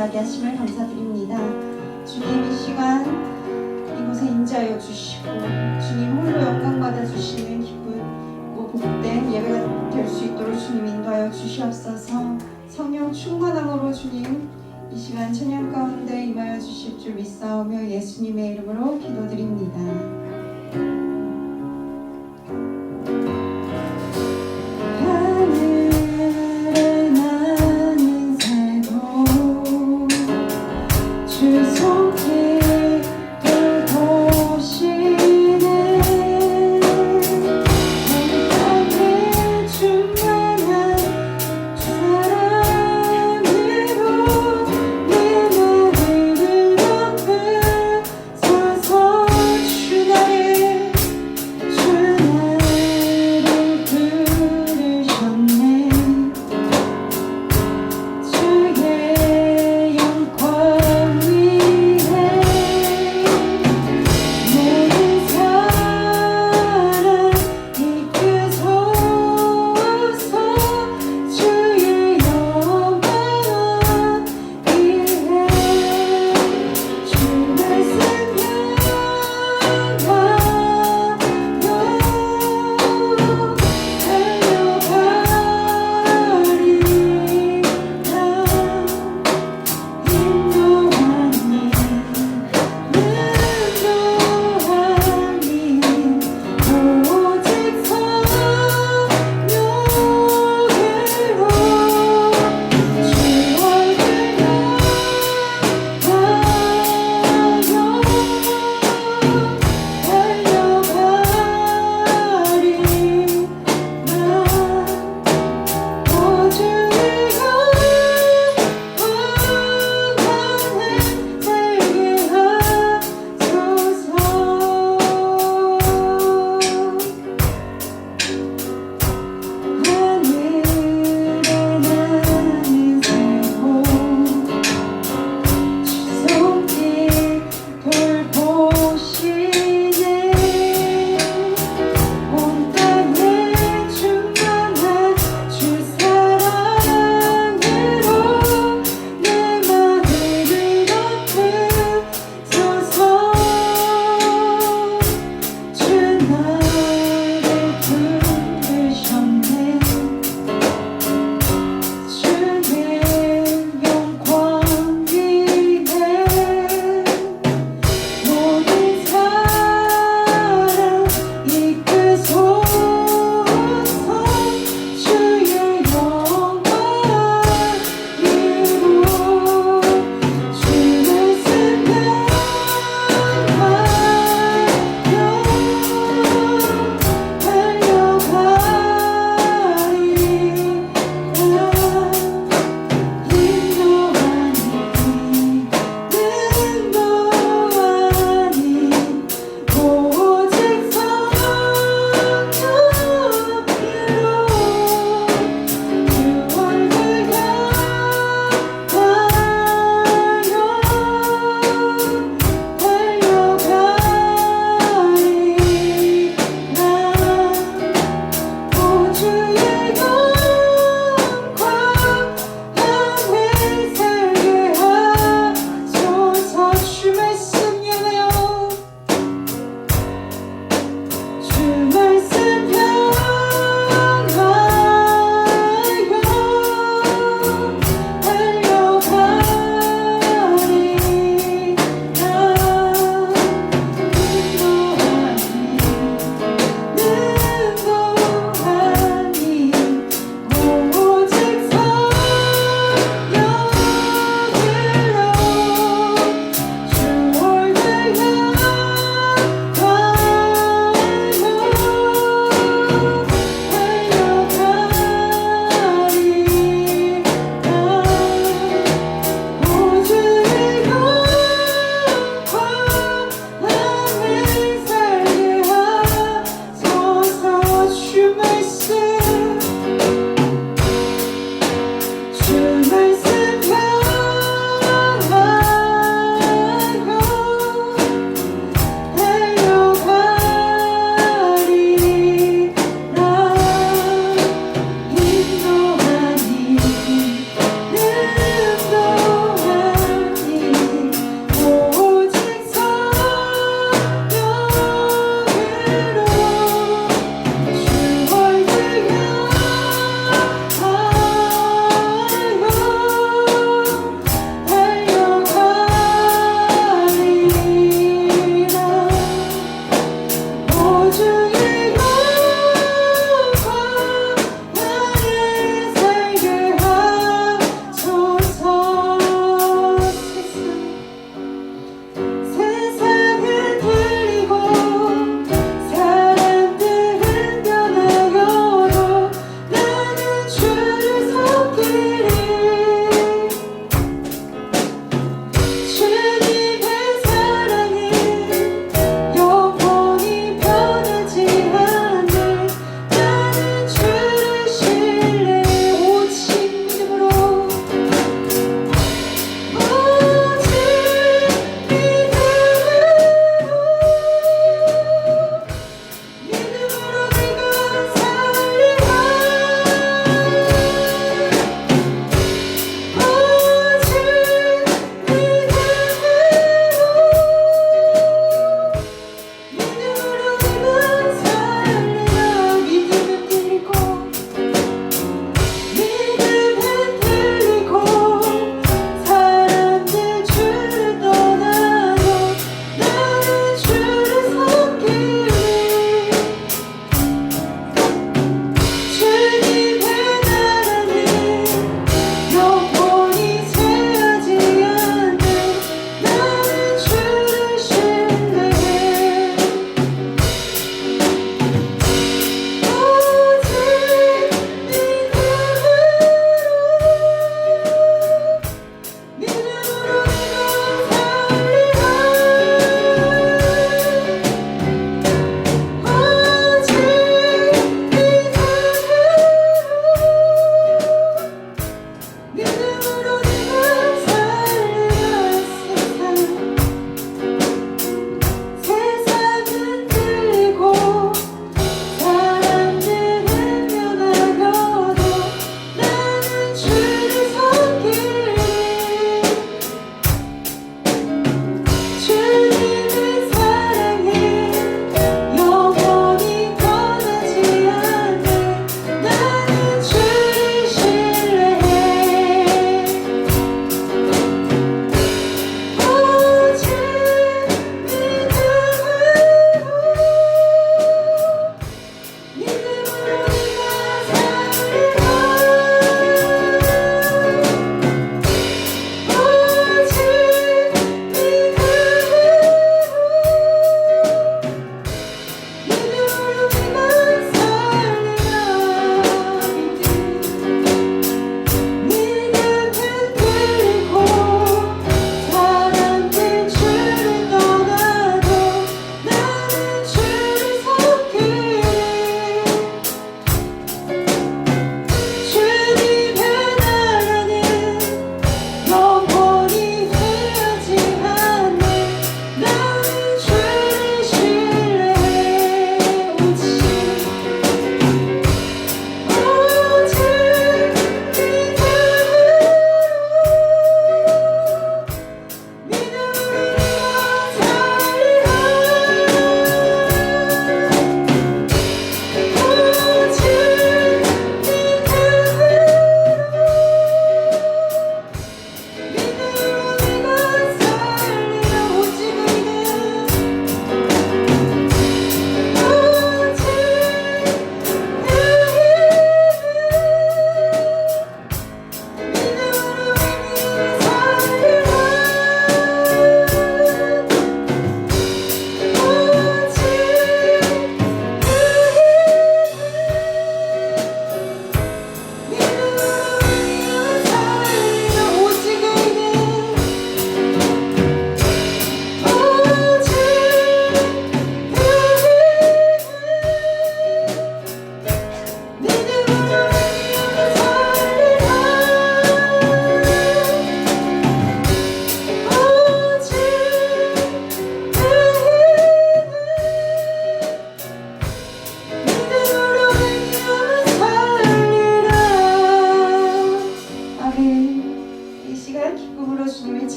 예배하게 하심을 감사드립니다. 주님, 이 시간 이곳에 임재하여 주시고 주님 홀로 영광 받아 주시는 기쁘고 복된 예배가 될 수 있도록 주님 인도하여 주시옵소서. 성령 충만함으로 주님 이 시간 찬양 가운데 임하여 주실 줄 믿사오며 예수님의 이름으로 기도드립니다. 주나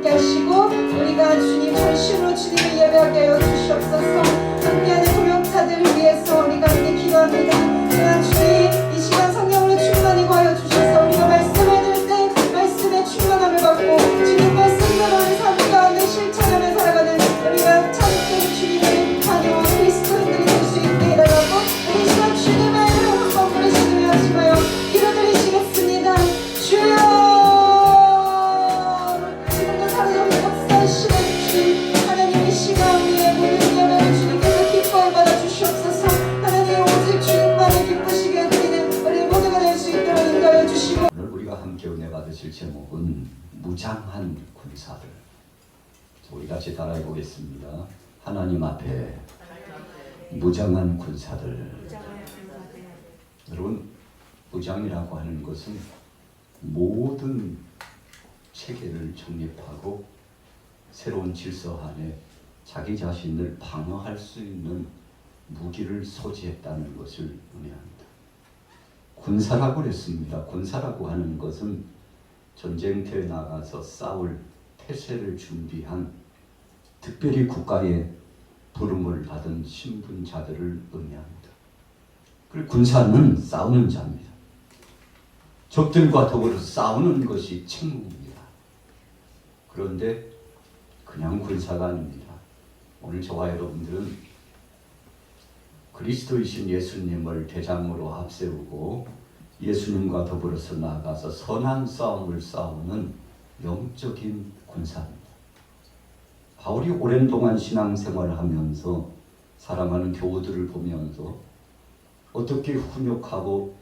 함께 하시고 우리가 주님 전심으로 주님을 예배하게 하여 주시옵소서. 우리 안에 동역자들을 위해서 우리가 함께 기도합니다. 그러나 주님 이 시간 성령으로 충만히 구하여 주셔서 우리가 말씀을 들을 때 말씀의 충만함을 받고 주님 말씀대로의 삶 가운데 실천하며 살아가는 우리가 참된 주님의 자녀와 그리스도인들이 될 수 있게 해달라고 우리 시간 주님의 이름 한번 부르시며 하시며 기도드리시겠습니다. 주여 지금도 살아있는 역사하시는 주님 하나님 이 시간 우리의 모든 예배를 주님께서 기뻐해 받아 주시옵소서. 하나님 오직 주님만을 기쁘시게 드리는 우리 모두가 될 수 있도록 인도하여 주시고 오늘 우리가 함께 은혜 받으실 제목은 무장한 군사들. 우리 같이 따라해 보겠습니다. 하나님 앞에 무장한 군사들. 여러분, 무장이라고 하는 것은 모든 체계를 정립하고 새로운 질서 안에 자기 자신을 방어할 수 있는 무기를 소지했다는 것을 의미합니다. 군사라고 그랬습니다. 군사라고 하는 것은 전쟁터에 나가서 싸울 태세를 준비한 특별히 국가의 부름을 받은 신분자들을 의미합니다. 그리고 군사는 싸우는 자입니다. 적들과 더불어 싸우는 것이 책무입니다. 그런데 그냥 군사가 아닙니다. 오늘 저와 여러분들은 그리스도이신 예수님을 대장으로 앞세우고 예수님과 더불어서 나아가서 선한 싸움을 싸우는 영적인 군사입니다. 바울이 오랜 동안 신앙생활을 하면서 사랑하는 교우들을 보면서 어떻게 훈육하고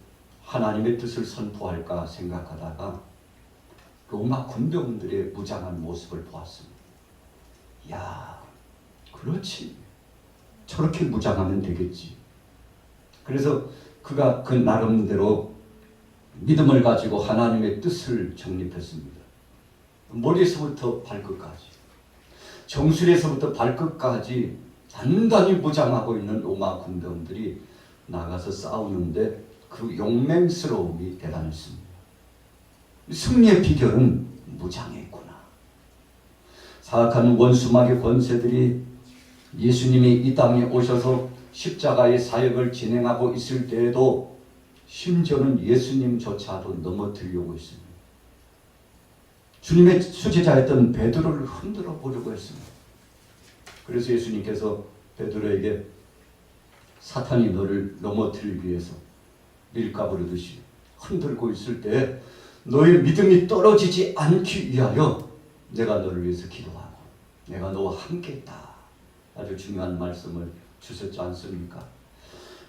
하나님의 뜻을 선포할까 생각하다가 로마 군병들의 무장한 모습을 보았습니다. 야, 그렇지. 저렇게 무장하면 되겠지. 그래서 그가 그 나름대로 믿음을 가지고 하나님의 뜻을 정립했습니다. 머리에서부터 발끝까지, 정수리에서부터 발끝까지 단단히 무장하고 있는 로마 군병들이 나가서 싸우는데 그 용맹스러움이 대단했습니다. 승리의 비결은 무장했구나. 사악한 원수마귀 권세들이 예수님이 이 땅에 오셔서 십자가의 사역을 진행하고 있을 때에도 심지어는 예수님조차도 넘어뜨리려고 했습니다. 주님의 수제자였던 베드로를 흔들어 보려고 했습니다. 그래서 예수님께서 베드로에게 사탄이 너를 넘어뜨리기 위해서 밀가부르듯이 흔들고 있을 때 너의 믿음이 떨어지지 않기 위하여 내가 너를 위해서 기도하고 내가 너와 함께 있다. 아주 중요한 말씀을 주셨지 않습니까?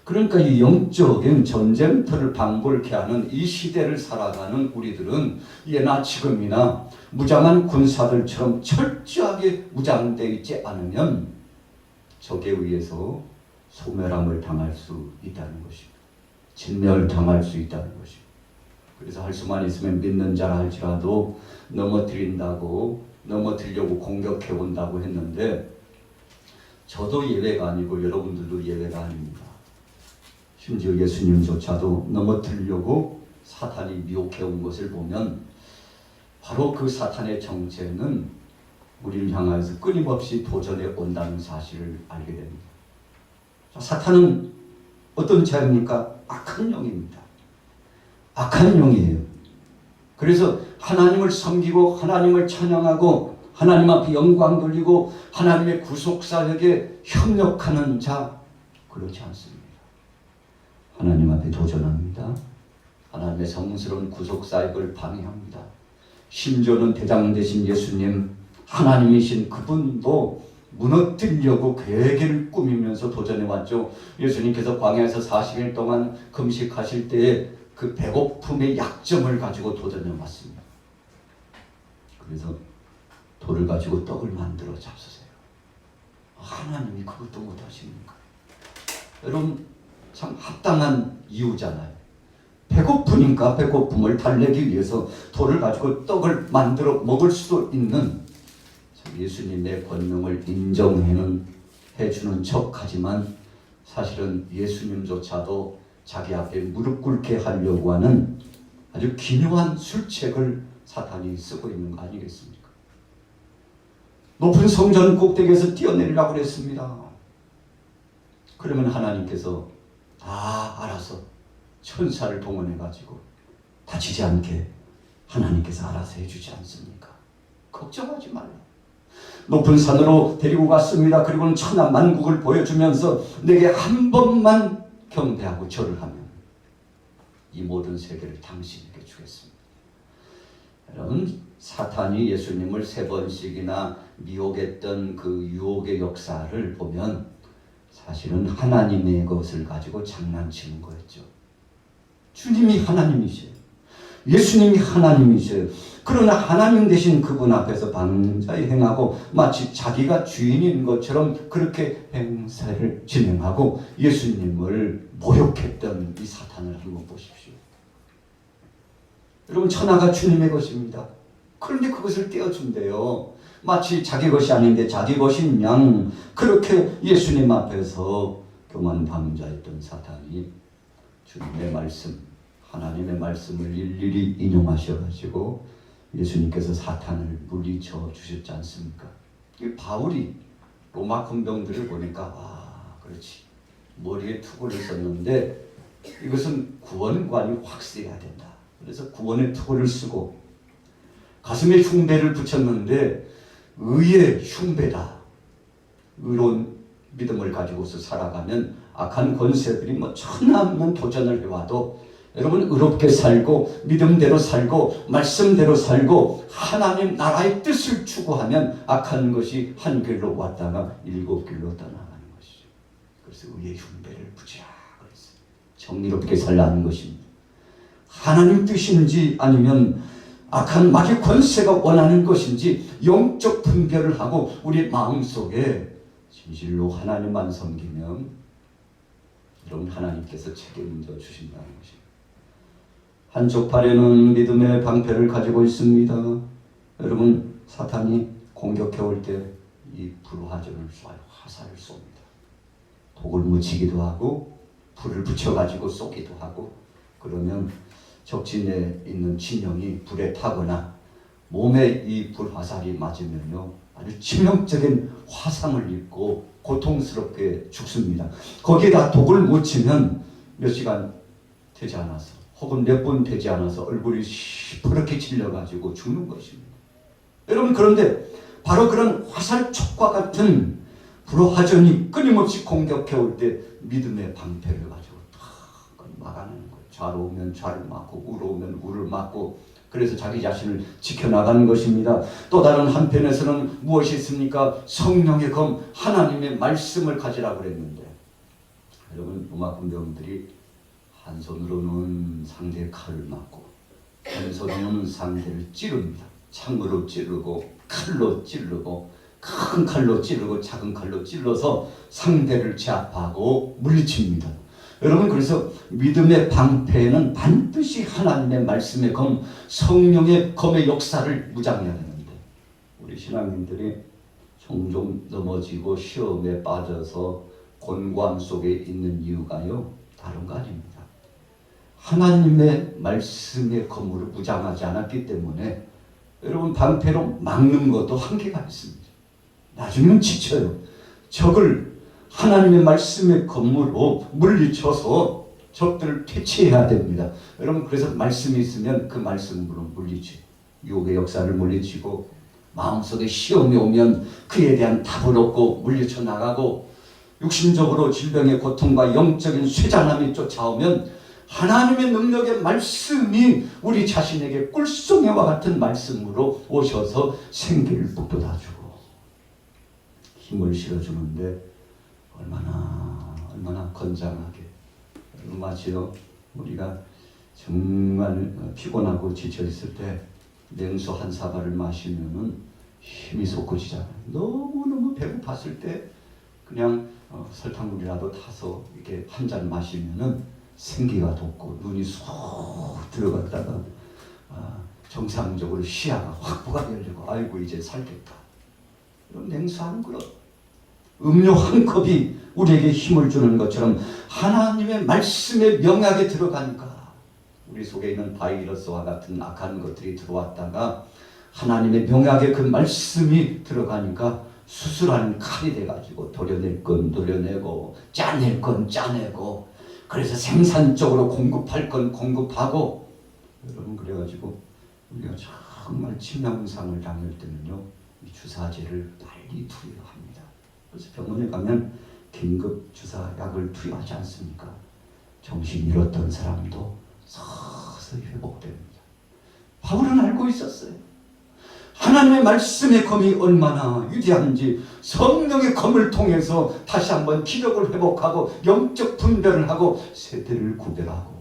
그러니까 이 영적인 전쟁터를 방불케 하는 이 시대를 살아가는 우리들은 예나 지금이나 무장한 군사들처럼 철저하게 무장되어 있지 않으면 적에 의해서 소멸함을 당할 수 있다는 것입니다. 진멸당할 수 있다는 것입니다. 그래서 할 수만 있으면 믿는 자라 할지라도 넘어뜨린다고 넘어뜨리려고 공격해 온다고 했는데 저도 예외가 아니고 여러분들도 예외가 아닙니다. 심지어 예수님조차도 넘어뜨리려고 사탄이 미혹해 온 것을 보면 바로 그 사탄의 정체는 우리를 향하여서 끊임없이 도전해 온다는 사실을 알게 됩니다. 사탄은 어떤 자입니까? 악한 영입니다. 악한 영이에요. 그래서 하나님을 섬기고 하나님을 찬양하고 하나님 앞에 영광 돌리고 하나님의 구속사역에 협력하는 자, 그렇지 않습니다. 하나님 앞에 도전합니다. 하나님의 성스러운 구속사역을 방해합니다. 심지어는 대장 되신 예수님, 하나님이신 그분도 무너뜨리려고 괴계를 꾸미면서 도전해왔죠. 예수님께서 광야에서 40일 동안 금식하실 때에 그 배고픔의 약점을 가지고 도전해왔습니다. 그래서 돌을 가지고 떡을 만들어 잡수세요. 하나님이 그것도 못하십니까? 여러분, 참 합당한 이유잖아요. 배고프니까 배고픔을 달래기 위해서 돌을 가지고 떡을 만들어 먹을 수도 있는 예수님의 권능을 인정해주는 척하지만 사실은 예수님조차도 자기 앞에 무릎 꿇게 하려고 하는 아주 기묘한 술책을 사탄이 쓰고 있는 거 아니겠습니까? 높은 성전 꼭대기에서 뛰어내리라고 그랬습니다. 그러면 하나님께서 다 알아서 천사를 동원해가지고 다치지 않게 하나님께서 알아서 해주지 않습니까? 걱정하지 말라. 높은 산으로 데리고 갔습니다. 그리고는 천하 만국을 보여주면서 내게 한 번만 경배하고 절을 하면 이 모든 세계를 당신에게 주겠습니다. 여러분, 사탄이 예수님을 3번씩이나 미혹했던 그 유혹의 역사를 보면 사실은 하나님의 것을 가지고 장난치는 거였죠. 주님이 하나님이세요. 예수님이 하나님이세요. 그러나 하나님 되신 그분 앞에서 방자히 행하고 마치 자기가 주인인 것처럼 그렇게 행사를 진행하고 예수님을 모욕했던 이 사탄을 한번 보십시오. 여러분, 천하가 주님의 것입니다. 그런데 그것을 떼어준대요. 마치 자기 것이 아닌데 자기 것인 양 그렇게 예수님 앞에서 교만방자했던 사탄이 주님의 말씀, 하나님의 말씀을 일일이 인용하셔가지고 예수님께서 사탄을 물리쳐 주셨지 않습니까? 이 바울이 로마 군병들을 보니까 그렇지, 머리에 투구를 썼는데 이것은 구원관이 확세해야 된다. 그래서 구원의 투구를 쓰고 가슴에 흉배를 붙였는데 의의 흉배다. 의로운 믿음을 가지고서 살아가면 악한 권세들이 천하없는 도전을 해와도 여러분 의롭게 살고 믿음대로 살고 말씀대로 살고 하나님 나라의 뜻을 추구하면 악한 것이 한 길로 왔다가 7길로 떠나가는 것이죠. 그래서 의의 흉배를 붙이라 그랬어요. 정의롭게 살라는 것입니다. 하나님 뜻인지 아니면 악한 마귀 권세가 원하는 것인지 영적 분별을 하고 우리 마음속에 진실로 하나님만 섬기면 여러분 하나님께서 책임져 주신다는 것입니다. 한쪽 팔에는 믿음의 방패를 가지고 있습니다. 여러분, 사탄이 공격해 올 때 이 불화전을 쏴요. 화살을 쏩니다. 독을 묻히기도 하고 불을 붙여가지고 쏘기도 하고 그러면 적진에 있는 진영이 불에 타거나 몸에 이 불화살이 맞으면요 아주 치명적인 화상을 입고 고통스럽게 죽습니다. 거기에다 독을 묻히면 몇 시간 되지 않아서 혹은 몇 분 되지 않아서 얼굴이 시퍼렇게 질려가지고 죽는 것입니다. 여러분, 그런데 바로 그런 화살촉과 같은 불화전이 끊임없이 공격해 올 때 믿음의 방패를 가지고 탁 막아내는 거예요. 좌로 오면 좌를 막고 우로 오면 우를 막고 그래서 자기 자신을 지켜나가는 것입니다. 또 다른 한편에서는 무엇이 있습니까? 성령의 검, 하나님의 말씀을 가지라고 그랬는데 여러분, 로마 군병들이 한 손으로는 상대의 칼을 맞고 한 손으로는 상대를 찌릅니다. 창으로 찌르고 칼로 찌르고 큰 칼로 찌르고 작은 칼로 찔러서 상대를 제압하고 물리칩니다. 여러분, 그래서 믿음의 방패는 반드시 하나님의 말씀의 검, 성령의 검의 역사를 무장해야 되는데 우리 신앙인들이 종종 넘어지고 시험에 빠져서 곤고함 속에 있는 이유가요 다른 거 아닙니다. 하나님의 말씀의 검으로 무장하지 않았기 때문에 여러분 방패로 막는 것도 한계가 있습니다. 나중에는 지쳐요. 적을 하나님의 말씀의 검으로 물리쳐서 적들을 퇴치해야 됩니다. 여러분, 그래서 말씀이 있으면 그 말씀으로 물리치, 유혹의 역사를 물리치고 마음속에 시험이 오면 그에 대한 답을 얻고 물리쳐 나가고 육신적으로 질병의 고통과 영적인 쇠잔함이 쫓아오면 하나님의 능력의 말씀이 우리 자신에게 꿀송이와 같은 말씀으로 오셔서 생기를 북돋아주고 힘을 실어주는데 얼마나 건장하게 마치요 우리가 정말 피곤하고 지쳐있을 때 냉수 한 사발을 마시면은 힘이 솟구치잖아요. 너무너무 배고팠을 때 그냥 설탕물이라도 타서 이렇게 한 잔 마시면은 생기가 돋고 눈이 쏙 들어갔다가 정상적으로 시야가 확보가 열리고 아이고 이제 살겠다. 이런 냉수 한 그릇, 음료 한 컵이 우리에게 힘을 주는 것처럼 하나님의 말씀의 명약에 들어가니까 우리 속에 있는 바이러스와 같은 악한 것들이 들어왔다가 하나님의 명약의 그 말씀이 들어가니까 수술하는 칼이 돼가지고 도려낼 건 도려내고 짜낼 건 짜내고, 그래서 생산적으로 공급할 건 공급하고. 여러분, 그래가지고 우리가 정말 치명상을 당할 때는요, 이 주사제를 빨리 투여합니다. 그래서 병원에 가면 긴급 주사약을 투여하지 않습니까? 정신 잃었던 사람도 서서히 회복됩니다. 바울은 알고 있었어요. 하나님의 말씀의 검이 얼마나 위대한지, 성령의 검을 통해서 다시 한번 기력을 회복하고 영적 분별을 하고 세대를 구별하고,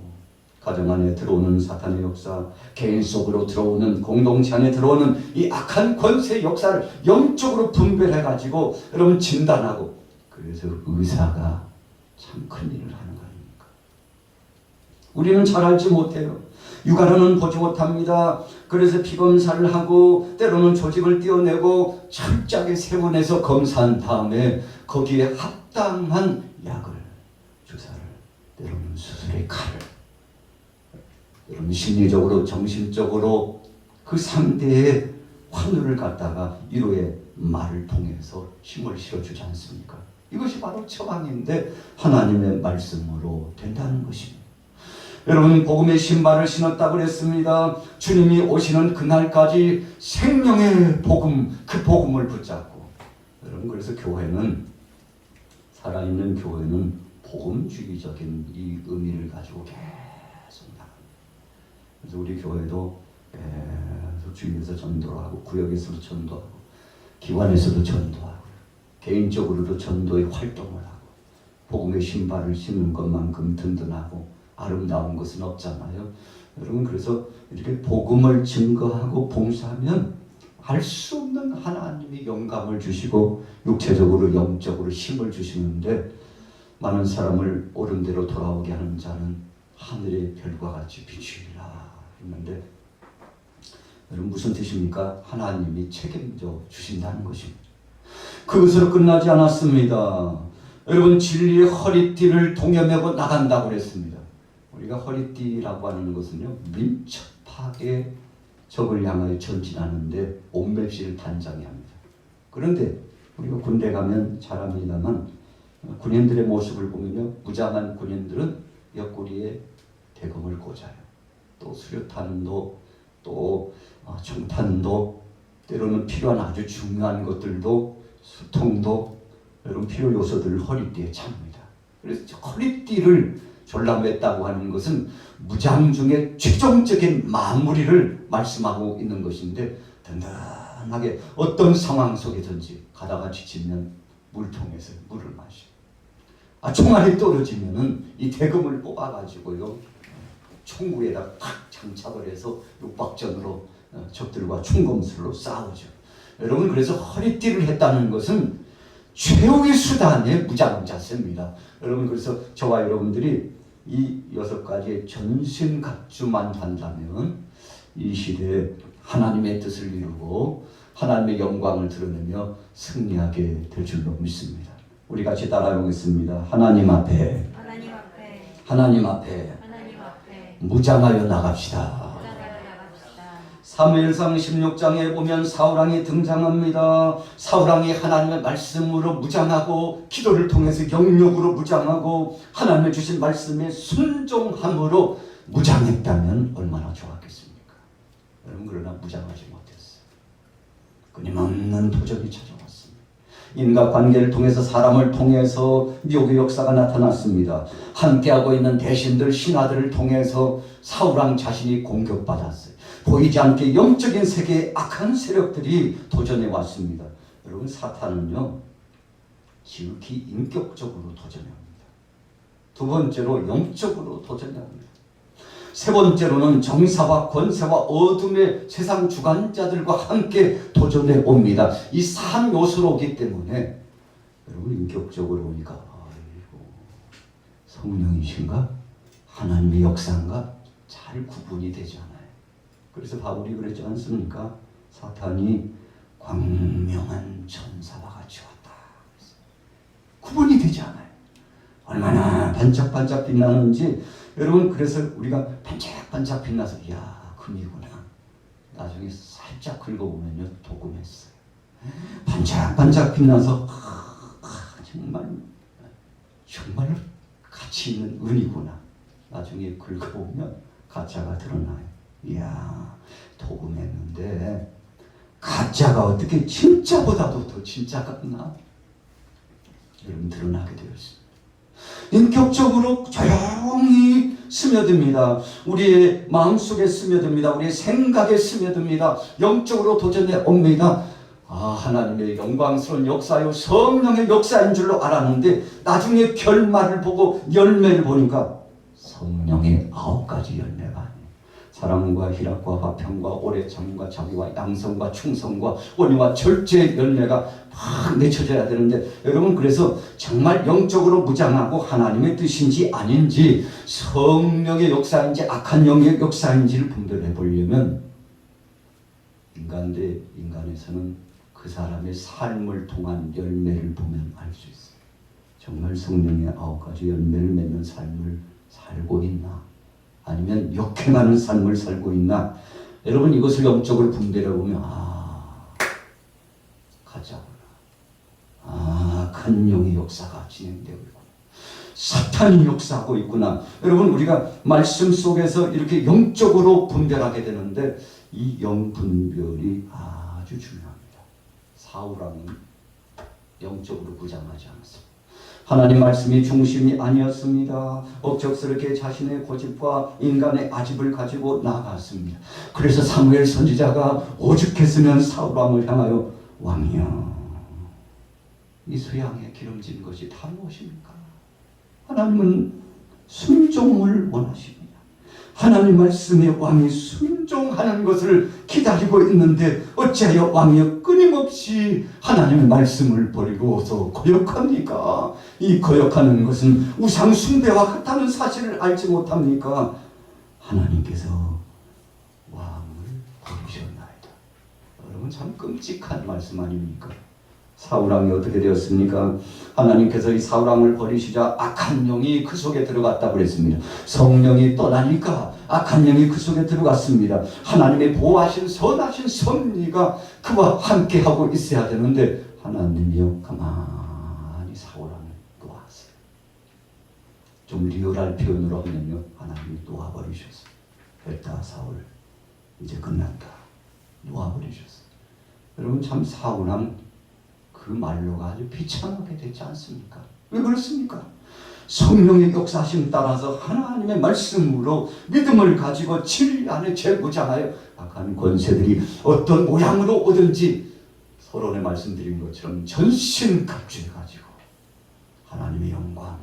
가정 안에 들어오는 사탄의 역사, 개인 속으로 들어오는, 공동체 안에 들어오는 이 악한 권세의 역사를 영적으로 분별해가지고 여러분 진단하고, 그래서 의사가 참 큰일을 하는 거 아닙니까? 우리는 잘 알지 못해요. 육안으로는 보지 못합니다. 그래서 피검사를 하고 때로는 조직을 떼어내고 철저하게 세분해서 검사한 다음에 거기에 합당한 약을, 주사를, 때로는 수술의 칼을, 여러분 심리적으로 정신적으로 그 상대의 환우를 갖다가 위로의 말을 통해서 힘을 실어주지 않습니까? 이것이 바로 처방인데 하나님의 말씀으로 된다는 것입니다. 여러분, 복음의 신발을 신었다고 그랬습니다. 주님이 오시는 그날까지 생명의 복음, 그 복음을 붙잡고, 여러분, 그래서 교회는, 살아있는 교회는 복음주의적인 이 의미를 가지고 계속 나갑니다. 그래서 우리 교회도 계속 주위에서 전도를 하고, 구역에서도 전도하고, 기관에서도 전도하고, 개인적으로도 전도의 활동을 하고, 복음의 신발을 신는 것만큼 든든하고 아름다운 것은 없잖아요. 여러분, 그래서 이렇게 복음을 증거하고 봉사하면 알 수 없는 하나님이 영감을 주시고 육체적으로 영적으로 힘을 주시는데, 많은 사람을 옳은 대로 돌아오게 하는 자는 하늘의 별과 같이 비추리라 했는데, 여러분 무슨 뜻입니까? 하나님이 책임져 주신다는 것입니다. 그것으로 끝나지 않았습니다. 여러분, 진리의 허리띠를 동여매고 나간다고 그랬습니다. 우리가 허리띠라고 하는 것은요, 민첩하게 적을 향하여 전진하는데 온맵시를 단장해야 합니다. 그런데 우리가 군대 가면 잘 압니다만, 군인들의 모습을 보면요, 무장한 군인들은 옆구리에 대검을 꽂아요. 또 수류탄도, 또 총탄도, 때로는 필요한 아주 중요한 것들도, 수통도, 여러분 필요 요소들을 허리띠에 찹니다. 그래서 허리띠를 졸라맸다고 하는 것은 무장 중에 최종적인 마무리를 말씀하고 있는 것인데, 든든하게 어떤 상황 속에든지 가다가 지치면 물통에서 물을 마시고, 총알이 떨어지면은 이 대검을 뽑아가지고요, 총구에다 탁 장착을 해서 육박전으로 적들과 총검술로 싸우죠. 여러분, 그래서 허리띠를 했다는 것은 최후의 수단의 무장 자세입니다. 여러분, 그래서 저와 여러분들이 이 6가지의 전신갑주만 한다면 이 시대에 하나님의 뜻을 이루고 하나님의 영광을 드러내며 승리하게 될 줄로 믿습니다. 우리 같이 따라해보겠습니다. 하나님 앞에 무장하여 나갑시다. 사무엘상 16장에 보면 사울왕이 등장합니다. 사울왕이 하나님의 말씀으로 무장하고, 기도를 통해서 영역으로 무장하고, 하나님의 주신 말씀에 순종함으로 무장했다면 얼마나 좋았겠습니까? 여러분, 그러나 무장하지 못했어요. 끊임없는 도전이 찾아왔습니다. 인과관계를 통해서, 사람을 통해서 미혹의 역사가 나타났습니다. 함께하고 있는 대신들, 신하들을 통해서 사울왕 자신이 공격받았어요. 보이지 않게 영적인 세계의 악한 세력들이 도전해 왔습니다. 여러분, 사탄은요, 지극히 인격적으로 도전합니다. 두 번째로 영적으로 도전합니다. 세 번째로는 정사와 권세와 어둠의 세상 주관자들과 함께 도전해 옵니다. 이 3요소로 오기 때문에 여러분, 인격적으로 오니까 아이고, 성령이신가? 하나님의 역사인가? 잘 구분이 되지 않아요. 그래서 바울이 그랬지 않습니까? 사탄이 광명한 천사와 같이 왔다. 구분이 되지 않아요. 얼마나 반짝반짝 빛나는지. 여러분, 그래서 우리가 반짝반짝 빛나서, 이야, 금이구나, 나중에 살짝 긁어보면요 도금했어요. 반짝반짝 빛나서 정말 가치 있는 은이구나. 나중에 긁어보면 가짜가 드러나요. 이야, 도금했는데 가짜가 어떻게 진짜보다도 더 진짜 같나? 여러분 드러나게 되었습니다. 인격적으로 조용히 스며듭니다. 우리의 마음속에 스며듭니다. 우리의 생각에 스며듭니다. 영적으로 도전해 옵니다. 하나님의 영광스러운 역사요 성령의 역사인 줄로 알았는데 나중에 결말을 보고 열매를 보니까 성령의 9가지 열매가 아니에요. 사랑과 희락과 화평과 오래 참음과 자비와 양성과 충성과 온유와 절제의 열매가 막 맺혀져야 되는데 여러분 그래서 정말 영적으로 무장하고 하나님의 뜻인지 아닌지 성령의 역사인지 악한 영의 역사인지를 분별해 보려면 인간 대 인간에서는 그 사람의 삶을 통한 열매를 보면 알 수 있어요. 정말 성령의 9가지 열매를 맺는 삶을 살고 있나? 아니면 역행하는 삶을 살고 있나? 여러분 이것을 영적으로 분별해 보면 가짜구나. 악한 영의 역사가 진행되고 있구나. 사탄이 역사하고 있구나. 여러분 우리가 말씀 속에서 이렇게 영적으로 분별하게 되는데 이 영 분별이 아주 중요합니다. 사울왕은 영적으로 부장하지 않았습니다. 하나님 말씀이 중심이 아니었습니다. 억척스럽게 자신의 고집과 인간의 아집을 가지고 나아갔습니다. 그래서 사무엘 선지자가 오죽했으면 사울왕을 향하여 왕이여 이 수양에 기름진 것이 다 무엇입니까? 하나님은 순종을 원하십니다. 하나님 말씀에 왕이 순종하는 것을 기다리고 있는데 어찌하여 왕이 끊임없이 하나님의 말씀을 버리고서 거역합니까? 이 거역하는 것은 우상 숭배와 같다는 사실을 알지 못합니까? 하나님께서 왕을 버리셨나이다. 여러분 참 끔찍한 말씀 아닙니까? 사울왕이 어떻게 되었습니까? 하나님께서 이 사울왕을 버리시자 악한 영이 그 속에 들어갔다고 그랬습니다. 성령이 떠나니까 악한 영이 그 속에 들어갔습니다. 하나님의 보호하신 선하신 섭리가 그와 함께하고 있어야 되는데 하나님이요 가만히 사울왕을 놓았어요. 좀 리얼할 표현으로 하면요 하나님이 놓아버리셨어요. 됐다 사울 이제 끝났다. 놓아버리셨어요. 여러분 참 사울왕 그 말로가 아주 비참하게 되지 않습니까? 왜 그렇습니까? 성령의 역사심 따라서 하나님의 말씀으로 믿음을 가지고 진리 안에 재무장하여 악한 권세들이 어떤 모양으로 오든지 서론에 말씀드린 것처럼 전신 갑주해가지고 하나님의 영광,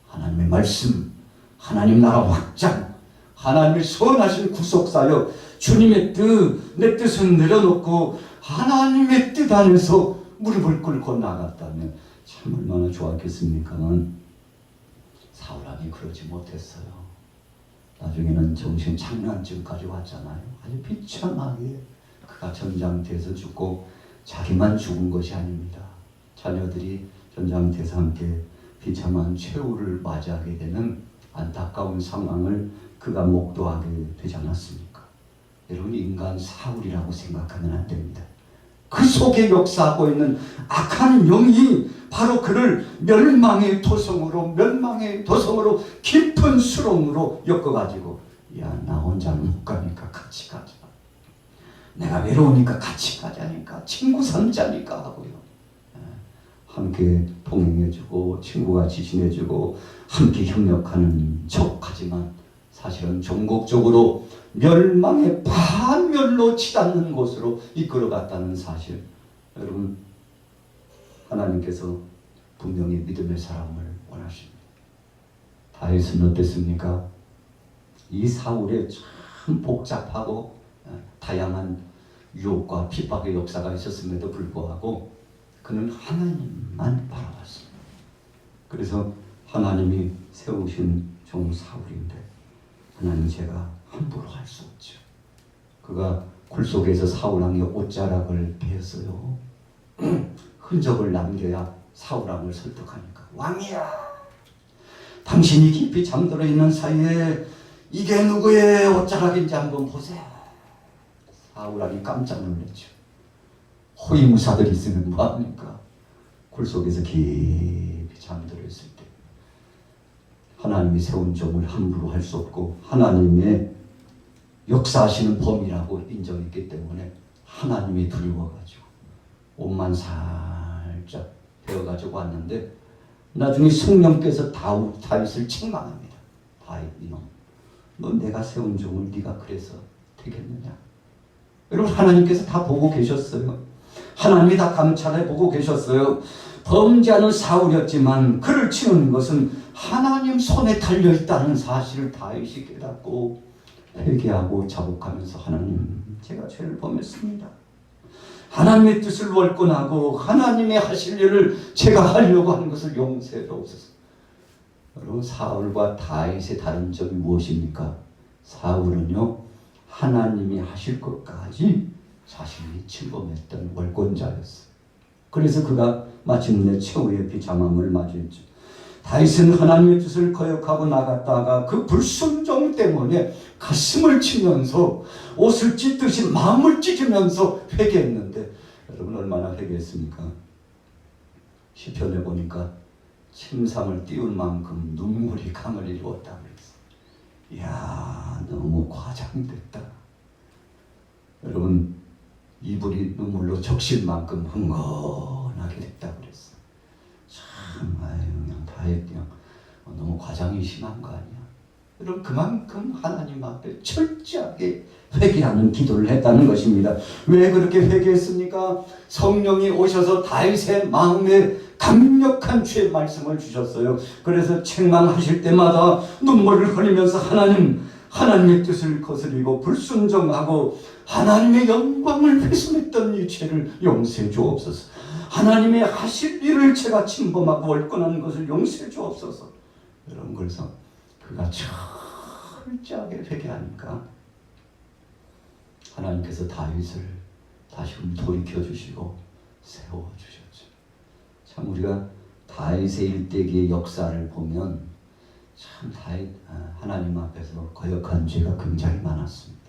하나님의 말씀, 하나님 나라 확장, 하나님의 선하신 구속사역, 주님의 뜻, 내 뜻은 내려놓고 하나님의 뜻 안에서 무릎을 꿇고 나갔다면 참 얼마나 좋았겠습니까만 사울왕이 그러지 못했어요. 나중에는 정신 착란증까지 왔잖아요. 아주 비참하게 그가 전장터에서 죽고 자기만 죽은 것이 아닙니다. 자녀들이 전장터에서 함께 비참한 최후를 맞이하게 되는 안타까운 상황을 그가 목도하게 되지 않았습니까? 여러분 인간 사울이라고 생각하면 안 됩니다. 그 속에 역사하고 있는 악한 영이 바로 그를 멸망의 도성으로 깊은 수렁으로 엮어가지고 야 나 혼자는 못 가니까 같이 가자. 내가 외로우니까 같이 가자니까 친구 삼자니까 하고요. 함께 동행해주고 친구가 지신해주고 함께 협력하는 척하지만 사실은 전국적으로 멸망의 반멸로 치닫는 곳으로 이끌어갔다는 사실. 여러분 하나님께서 분명히 믿음의 사람을 원하십니다. 다윗은 어땠습니까? 이 사울의 참 복잡하고 다양한 유혹과 핍박의 역사가 있었음에도 불구하고 그는 하나님만 바라봤습니다. 그래서 하나님이 세우신 종 사울인데 하나님 제가 함부로 할 수 없죠. 그가 굴 속에서 사울왕의 옷자락을 베었어요. 흔적을 남겨야 사울왕을 설득하니까 왕이야 당신이 깊이 잠들어 있는 사이에 이게 누구의 옷자락인지 한번 보세요. 사울하니 깜짝 놀랐죠. 호위무사들이 있으면 뭐합니까? 굴 속에서 깊이 잠들어 있을 때 하나님이 세운 종을 함부로 할 수 없고 하나님의 역사하시는 범이라고 인정했기 때문에 하나님이 두려워가지고 옷만 살짝 베어가지고 왔는데 나중에 성령께서 다윗을 책망합니다. 다윗 이놈, 너 내가 세운 종을 네가 그래서 되겠느냐? 여러분, 하나님께서 다 보고 계셨어요. 하나님이 다 감찰해 보고 계셨어요. 범죄하는 사울이었지만 그를 치는 것은 하나님 손에 달려있다는 사실을 다윗이 깨닫고 회개하고 자복하면서 하나님, 제가 죄를 범했습니다. 하나님의 뜻을 월권하고 하나님의 하실 일을 제가 하려고 하는 것을 용서해 주옵소서. 여러분, 사울과 다윗의 다른 점이 무엇입니까? 사울은요, 하나님이 하실 것까지 자신이 침범했던 월권자였어요. 그래서 그가 마침내 최후의 비참함을 맞이했죠. 다윗은 하나님의 뜻을 거역하고 나갔다가 그 불순종 때문에 가슴을 치면서 옷을 찢듯이 마음을 찢으면서 회개했는데 여러분, 얼마나 회개했습니까? 시편에 보니까 침상을 띄울 만큼 눈물이 강을 이루었다고 그랬어요. 이야, 너무 과장됐다. 여러분, 이불이 눈물로 적실 만큼 흥건하게 됐다고 그랬어요. 참, 그냥 다윗 그냥 너무 과장이 심한 거 아니야? 여러분, 그만큼 하나님 앞에 철저하게 회개하는 기도를 했다는 것입니다. 왜 그렇게 회개했습니까? 성령이 오셔서 다윗의 마음에 강력한 주의 말씀을 주셨어요. 그래서 책망하실 때마다 눈물을 흘리면서 하나님의 뜻을 거스리고 불순종하고 하나님의 영광을 훼손했던 이 죄를 용서해 주옵소서. 하나님의 하실 일을 제가 침범하고 월권한 것을 용서해 주옵소서. 여러분, 그래서 그가 철저하게 회개하니까 하나님께서 다윗을 다시 돌이켜 주시고 세워 주셨죠. 참, 우리가 다윗의 일대기의 역사를 보면 참 하나님 앞에서 거역한 죄가 굉장히 많았습니다.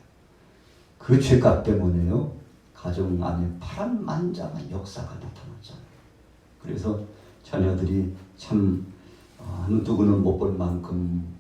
그 죄값 때문에요, 가정 안에 파란만장한 역사가 나타났잖아요. 그래서 자녀들이 참 누구는 못 볼 만큼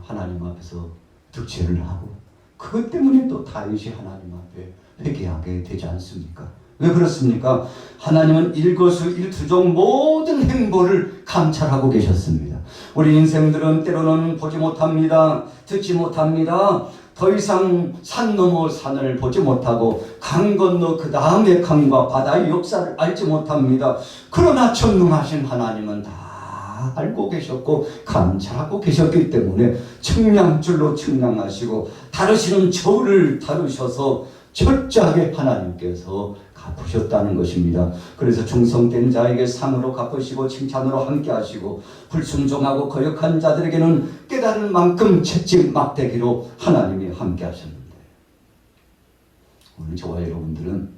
하나님 앞에서 득죄를 하고 그것 때문에 또 다윗이 하나님 앞에 회개하게 되지 않습니까? 왜 그렇습니까? 하나님은 일거수일투족 모든 행보를 감찰하고 계셨습니다. 우리 인생들은 때로는 보지 못합니다. 듣지 못합니다. 더 이상 산 넘어 산을 보지 못하고 강 건너 그 다음의 강과 바다의 역사를 알지 못합니다. 그러나 전능하신 하나님은 다 알고 계셨고 감찰하고 계셨기 때문에 측량줄로 측량하시고 다루시는 저울을 다루셔서 철저하게 하나님께서 갚으셨다는 것입니다. 그래서 충성된 자에게 상으로 갚으시고 칭찬으로 함께 하시고 불순종하고 거역한 자들에게는 깨달을 만큼 채찍 막대기로 하나님이 함께 하셨는데, 오늘 저와 여러분들은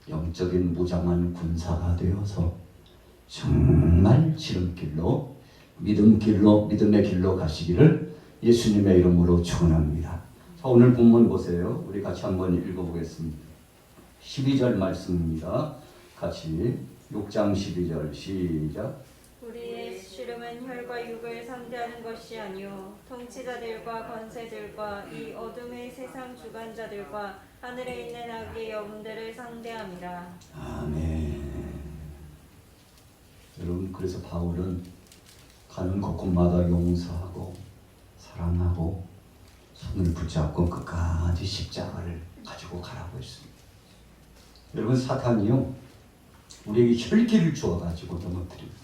영적인 무장한 군사가 되어서 정말 지름길로 믿음의 길로 가시기를 예수님의 이름으로 축원합니다. 자, 오늘 본문 보세요. 우리 같이 한번 읽어보겠습니다. 12절 말씀입니다. 같이 6장 12절 시작. 우리의 씨름은 혈과 육을 상대하는 것이 아니요 통치자들과 권세들과 이 어둠의 세상 주관자들과 하늘에 있는 악의 영들을 상대함이라. 아멘. 여러분, 그래서 바울은 가는 곳곳마다 용서하고 사랑하고 손을 붙잡고 끝까지 십자가를 가지고 가라고 했습니다. 여러분, 사탄이요, 우리에게 혈기를 주어가지고 넘어뜨립니다.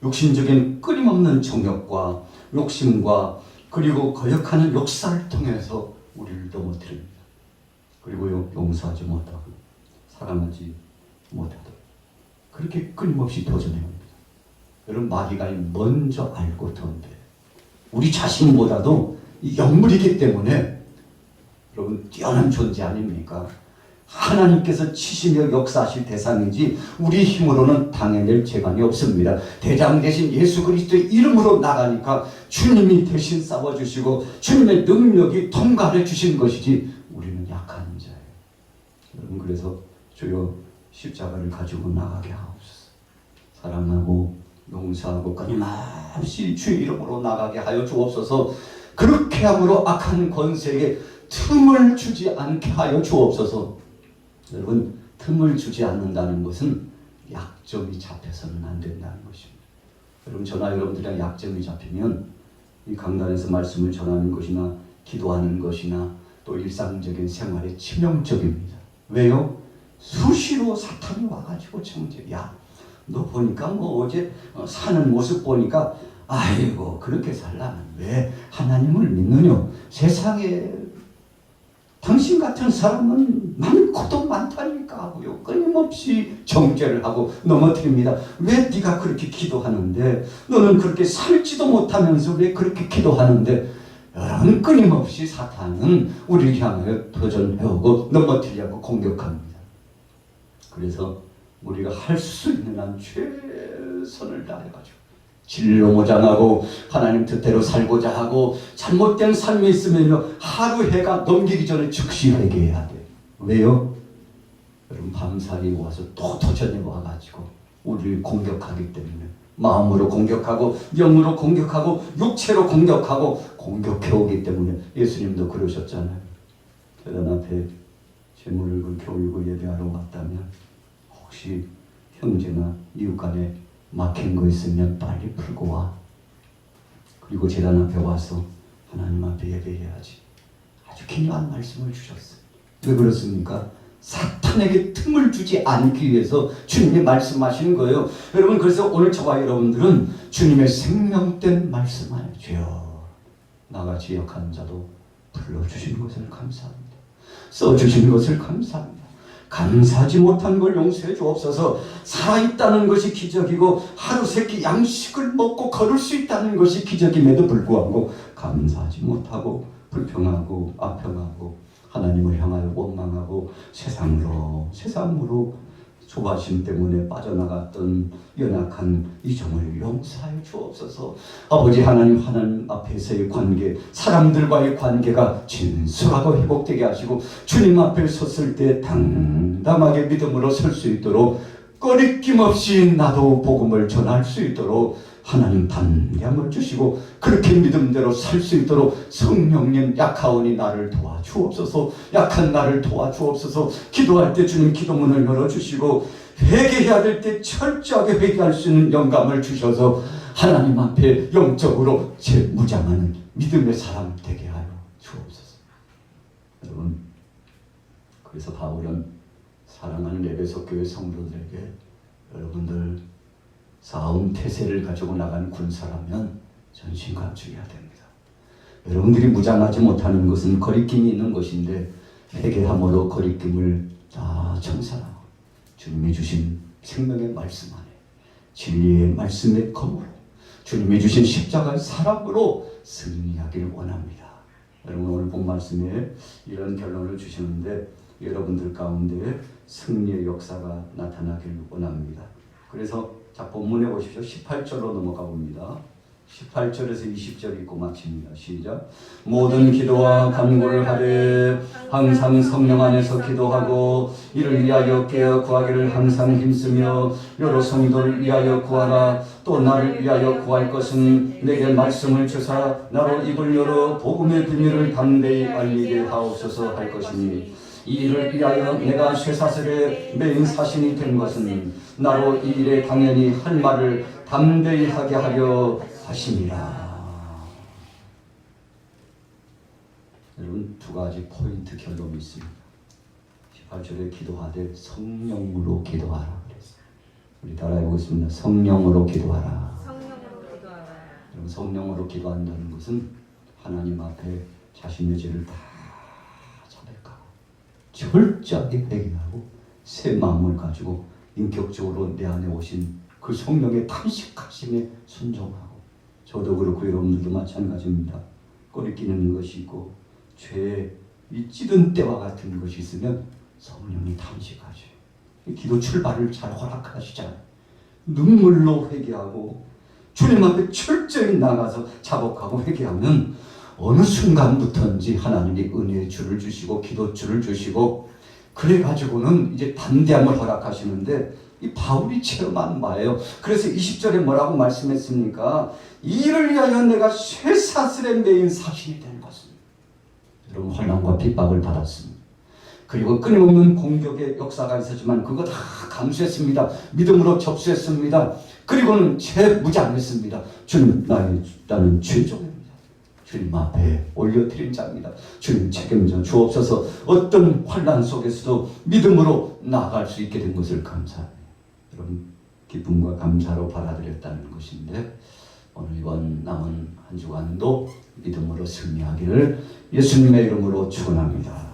육신적인 끊임없는 정욕과 욕심과 그리고 거역하는 역사를 통해서 우리를 넘어뜨립니다. 그리고 용서하지 못하고 사랑하지 못하도록 그렇게 끊임없이 도전해옵니다. 여러분, 마귀가 먼저 알고 던데 우리 자신보다도 영물이기 때문에 여러분 뛰어난 존재 아닙니까? 하나님께서 치시며 역사하실 대상이지 우리 힘으로는 당해낼 재간이 없습니다. 대장 대신 예수 그리스도의 이름으로 나가니까 주님이 대신 싸워주시고 주님의 능력이 통과해 주신 것이지 우리는 약한 자예요. 여러분 그래서 주여 십자가를 가지고 나가게 하옵소서. 사랑하고 용서하고 끊임없이 주의 이름으로 나가게 하여 주옵소서. 그렇게 함으로 악한 권세에게 틈을 주지 않게 하여 주옵소서. 여러분 틈을 주지 않는다는 것은 약점이 잡혀서는 안 된다는 것입니다. 여러분 저나 여러분들이랑 약점이 잡히면 이 강단에서 말씀을 전하는 것이나 기도하는 것이나 또 일상적인 생활에 치명적입니다. 왜요? 수시로 사탄이 와가지고 청제 야 너 보니까 뭐 어제 사는 모습 보니까 아이고 그렇게 살라면 왜 하나님을 믿느냐? 세상에 당신 같은 사람은 많고도 많다니까 하고요. 끊임없이 정죄를 하고 넘어뜨립니다. 왜 네가 그렇게 기도하는데 너는 그렇게 살지도 못하면서 왜 그렇게 기도하는데 여러분 끊임없이 사탄은 우리를 향하여 도전해오고 넘어뜨리려고 공격합니다. 그래서 우리가 할 수 있는 한 최선을 다해가지고 진로모장하고 하나님 뜻대로 살고자 하고 잘못된 삶이 있으면 하루 해가 넘기기 전에 즉시 회개해야 돼요. 왜요? 여러분 밤살이 와서 또 도전이 와가지고 우리를 공격하기 때문에 마음으로 공격하고 영으로 공격하고 육체로 공격하고 공격해오기 때문에 예수님도 그러셨잖아요. 계단 앞에 재물을 겨울고 예배하러 왔다면 혹시 형제나 이웃 간에 막힌 거 있으면 빨리 풀고 와. 그리고 제단 앞에 와서 하나님 앞에 예배해야지. 아주 기묘한 말씀을 주셨어요. 왜 그렇습니까? 사탄에게 틈을 주지 않기 위해서 주님이 말씀하시는 거예요. 여러분 그래서 오늘 저와 여러분들은 주님의 생명된 말씀을 주여 나같이 약한 자도 불러주신 것을 감사합니다. 써주신 것을 감사합니다. 감사하지 못한 걸 용서해 주옵소서. 살아있다는 것이 기적이고 하루 세끼 양식을 먹고 걸을 수 있다는 것이 기적임에도 불구하고 감사하지 못하고 불평하고 아평하고 하나님을 향하여 원망하고 세상으로 조바심 때문에 빠져나갔던 연약한 이 점을 용서하여 주옵소서. 아버지 하나님 앞에서의 관계, 사람들과의 관계가 진솔하고 회복되게 하시고 주님 앞에 섰을 때 당당하게 믿음으로 설 수 있도록 꺼리낌 없이 나도 복음을 전할 수 있도록 하나님 담대함을 주시고 그렇게 믿음대로 살 수 있도록 성령님 약하오니 나를 도와주옵소서. 약한 나를 도와주옵소서. 기도할 때 주님 기도문을 열어주시고 회개해야 될 때 철저하게 회개할 수 있는 영감을 주셔서 하나님 앞에 영적으로 재무장하는 믿음의 사람 되게 하여 주옵소서. 여러분 그래서 바울은 사랑하는 에베소 교회 성도들에게 여러분들 싸움 태세를 가지고 나간 군사라면 전신 갖추어야 됩니다. 여러분들이 무장하지 못하는 것은 거리낌이 있는 것인데 회개함으로 거리낌을 다 청산하고 주님이 주신 생명의 말씀 안에 진리의 말씀의 검으로 주님이 주신 십자가의 사랑으로 승리하기를 원합니다. 여러분 오늘 본 말씀에 이런 결론을 주시는데 여러분들 가운데 승리의 역사가 나타나기를 원합니다. 그래서 자 본문에 보십시오. 18절로 넘어가 봅니다. 18절에서 20절 읽고 마칩니다. 시작. 모든 기도와 간구를 하되 항상 성령 안에서 기도하고 이를 위하여 깨어 구하기를 항상 힘쓰며 여러 성도를 위하여 구하라. 또 나를 위하여 구할 것은 내게 말씀을 주사 나로 입을 열어 복음의 비밀을 담대히 알리게 하옵소서 할 것이니 이 일을 위하여 내가 쇠사슬에 매인 사신이 된 것은 나로 이 일에 당연히 할 말을 담대히 하게 하려 하심이라. 여러분 두 가지 포인트 결론이 있습니다. 18절에 기도하되 성령으로 기도하라 그랬어요. 우리 따라해보겠습니다. 성령으로 기도하라. 성령으로 기도하라. 여러분 성령으로 기도한다는 것은 하나님 앞에 자신의 죄를 다 철저하게 회개하고 새 마음을 가지고 인격적으로 내 안에 오신 그 성령의 탄식하심에 순종하고 저도 그렇고 여러분들도 마찬가지입니다. 꺼리끼는 것이 있고 죄에 찌든 때와 같은 것이 있으면 성령이 탄식하셔요. 기도 출발을 잘 허락하시잖아요. 눈물로 회개하고 주님 앞에 철저히 나가서 자복하고 회개하면 어느 순간부터인지 하나님이 은혜의 줄을 주시고 기도 줄을 주시고 그래가지고는 이제 담대함을 허락하시는데 이 바울이 체험한 바예요. 그래서 20절에 뭐라고 말씀했습니까? 이를 위하여 내가 쇠사슬에 매인 사신이 된 것은, 여러분 환난과 핍박을 받았습니다. 그리고 끊임없는 공격의 역사가 있었지만 그거 다 감수했습니다. 믿음으로 접수했습니다. 그리고는 무장했습니다. 주님, 나는 죄종입니다. 주님 앞에 올려드린 자입니다. 주님 책임져 주옵소서. 어떤 환난 속에서도 믿음으로 나아갈 수 있게 된 것을 감사합니다. 여러분 기쁨과 감사로 받아들였다는 것인데, 오늘 이번 남은 한 주간도 믿음으로 승리하기를 예수님의 이름으로 축원합니다.